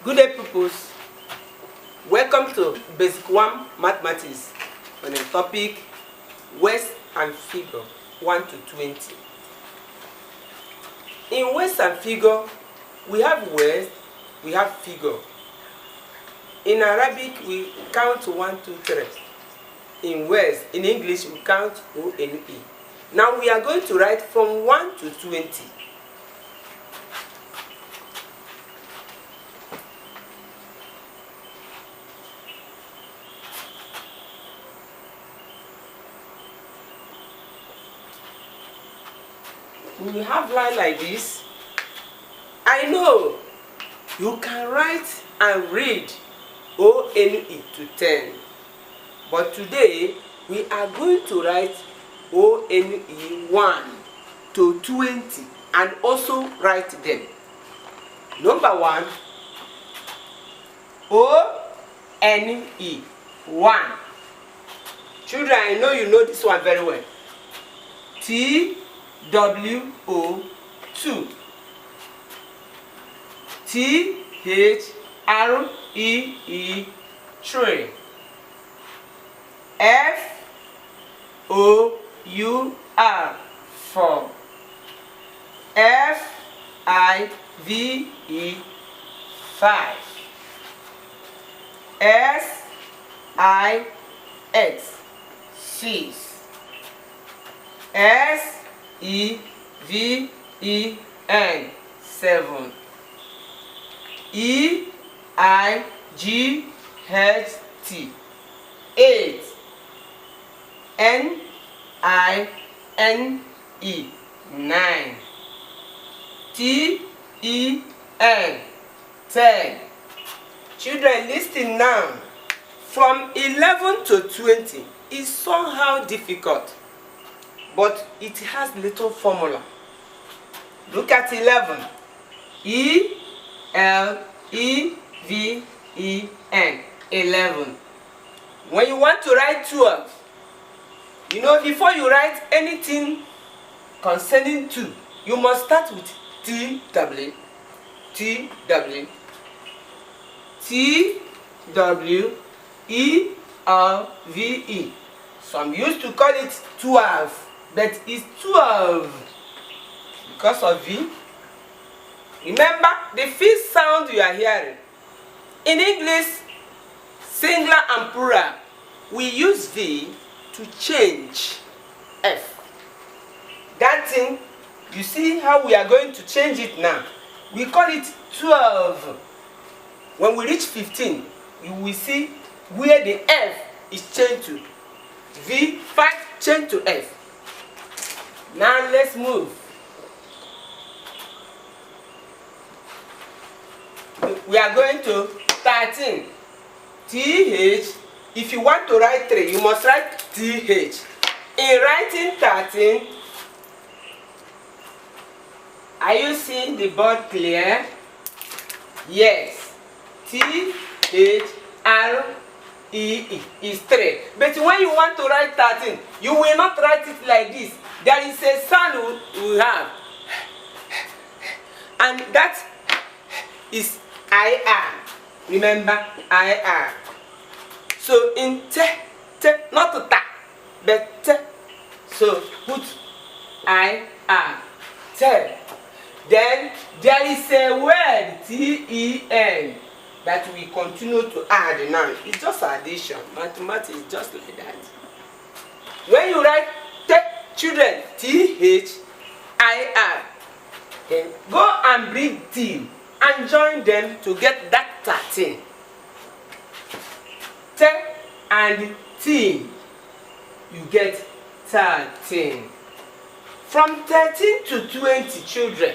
Good day, pupils. Welcome to Basic 1 Mathematics on the topic words and figure 1 to 20. In words and figure, we have words, we have figure. In Arabic, we count 1, 2, 3. In words, in English, we count O-N-E. Now we are going to write from 1 to 20. We have line like this. I know you can write and read O-N-E to 10. But today we are going to write O-N-E 1 to 20 and also write them. Number 1, O-N-E 1. Children, I know you know this one very well. T-W-O 2. T-H-R-E-E 3. F-O-U-R 4. F-I-V-E 5. S-I-X 6. S-E-V-E-N 7. E-I-G-H-T 8. N-I-N-E 9. T-E-N 10. Children, listen now. From 11 to 20 is somehow difficult, but it has little formula. Look at 11. E-L-E-V-E-N 11. When you want to write 12, you know, before you write anything concerning 2, you must start with T-W, T-W, T-W-E-R-V-E. Some used to call it 12, but it's 12 because of V. Remember the fifth sound you are hearing. In English, singular and plural, we use V to change F. That thing, you see how we are going to change it now. We call it 12. When we reach 15, you will see where the F is changed to. V5 change to F. Now let's move. We are going to 13. TH. If you want to write 3, you must write TH. In writing 13, are you seeing the board clear? Yes. T-H-R-E-E is 3. But when you want to write 13, you will not write it like this. There is a sound we have. And that is I-R. Remember, I-R. So in not to ta, but te. So put I-R. Te. Then there is a word T-E-N that we continue to add now. It's just addition. Mathematics is just like that. When you write te, children, T-H-I-R, then go and bring T and join them to get that 13. Te and T, you get 13. From 13 to 20, children,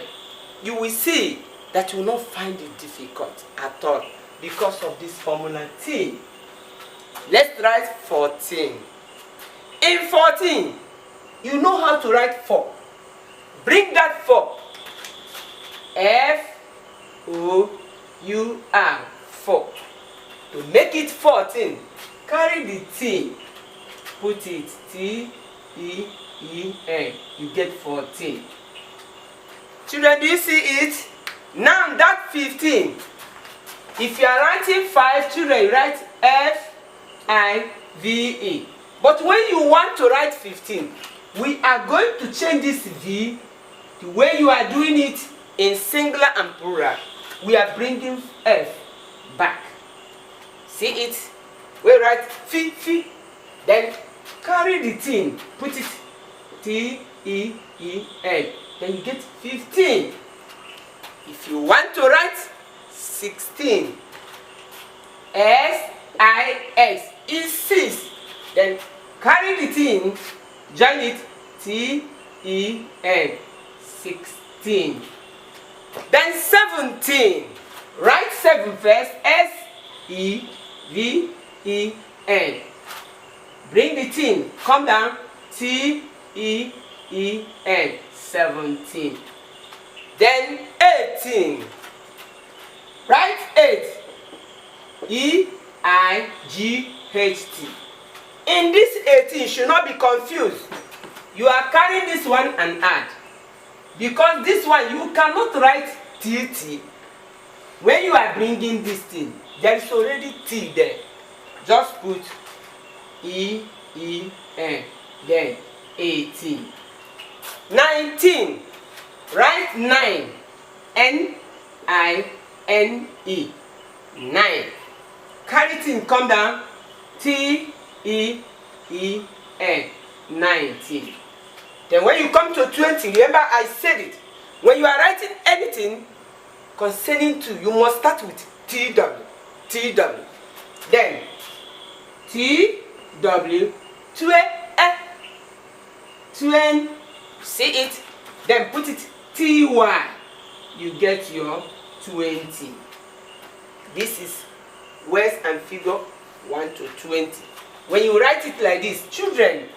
you will see that you will not find it difficult at all because of this formula T. Let's write 14. In 14, you know how to write 4. Bring that 4. F-O-U-R 4. To make it 14, carry the T, put it T-E-E-N, you get 14. Children, do you see it? Now that 15, If you are writing 5, children, you write F-I-V-E. But when you want to write 15, we are going to change this V the way you are doing it in singular and plural. We are bringing F back. See it? We write F, then carry the thing, put it T-E-E-N, then you get 15. If you want to write 16, S-I-S is 6, then carry the thing, join it, T-E-N, 16. Then 17, write 7 first, S-E-V-E-N. Bring the thing, come down, T-E-E-N, 17. Then 18, write 8, E-I-G-H-T. In this 18, should not be confused. You are carrying this one and add. Because this one, you cannot write T-T. When you are bringing this thing, there is already T there. Just put E-E-N, then 18. 19, write 9, N-I-N-E, 9. Carry it in, come down, T-E-E-N, 19. Then when you come to 20, remember I said it, when you are writing anything concerning 2, you must start with T-W, T-W. Then T-W, 20, see it, then put it T-Y, you get your 20. This is words and figure 1 to 20. When you write it like this, children,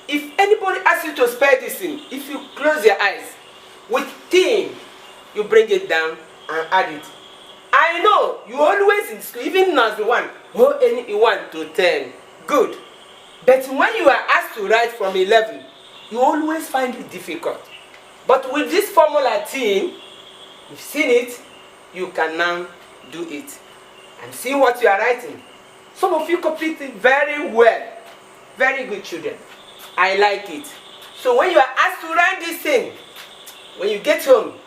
if anybody asks you to spell this in, if you close your eyes, with T, you bring it down and add it. I know you always in school, even as the one, go any 1 to 10, good. But when you are asked to write from 11, you always find it difficult. But with this formula T, you've seen it, you can now do it. And see what you are writing. Some of you complete it very well. Very good, children. I like it. So when you are asked to write this thing, when you get home,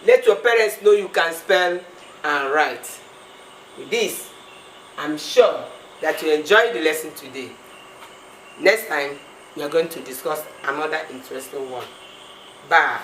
let your parents know you can spell and write. With this, I'm sure that you enjoyed the lesson today. Next time, we are going to discuss another interesting one. Bye.